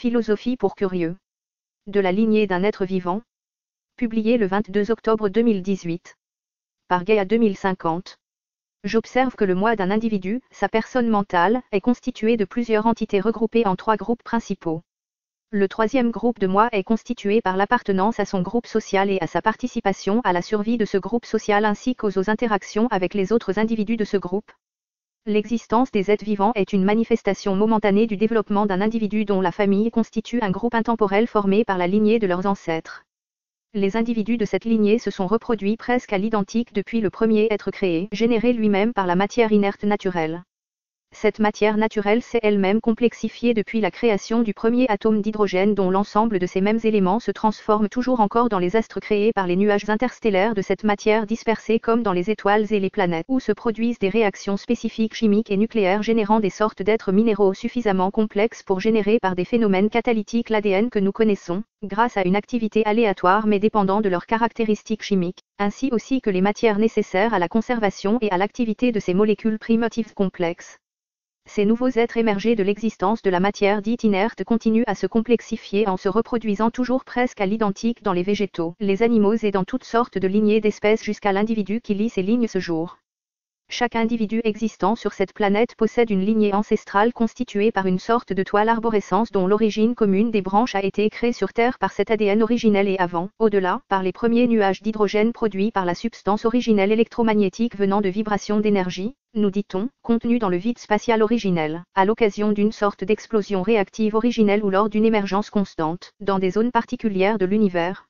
Philosophie pour curieux. De la lignée d'un être vivant. Publié le 22 octobre 2018. Par Gaïa 2050. J'observe que le moi d'un individu, sa personne mentale, est constitué de plusieurs entités regroupées en 3 groupes principaux. Le 3e groupe de moi est constitué par l'appartenance à son groupe social et à sa participation à la survie de ce groupe social ainsi qu'aux interactions avec les autres individus de ce groupe. L'existence des êtres vivants est une manifestation momentanée du développement d'un individu dont la famille constitue un groupe intemporel formé par la lignée de leurs ancêtres. Les individus de cette lignée se sont reproduits presque à l'identique depuis le premier être créé, généré lui-même par la matière inerte naturelle. Cette matière naturelle s'est elle-même complexifiée depuis la création du premier atome d'hydrogène dont l'ensemble de ces mêmes éléments se transforme toujours encore dans les astres créés par les nuages interstellaires de cette matière dispersée comme dans les étoiles et les planètes où se produisent des réactions spécifiques chimiques et nucléaires générant des sortes d'êtres minéraux suffisamment complexes pour générer par des phénomènes catalytiques l'ADN que nous connaissons, grâce à une activité aléatoire mais dépendant de leurs caractéristiques chimiques, ainsi aussi que les matières nécessaires à la conservation et à l'activité de ces molécules primitives complexes. Ces nouveaux êtres émergés de l'existence de la matière dite inerte continuent à se complexifier en se reproduisant toujours presque à l'identique dans les végétaux, les animaux et dans toutes sortes de lignées d'espèces jusqu'à l'individu qui lit ces lignes ce jour. Chaque individu existant sur cette planète possède une lignée ancestrale constituée par une sorte de toile arborescence dont l'origine commune des branches a été créée sur Terre par cet ADN originel et avant, au-delà, par les premiers nuages d'hydrogène produits par la substance originelle électromagnétique venant de vibrations d'énergie, nous dit-on, contenue dans le vide spatial originel, à l'occasion d'une sorte d'explosion réactive originelle ou lors d'une émergence constante, dans des zones particulières de l'univers.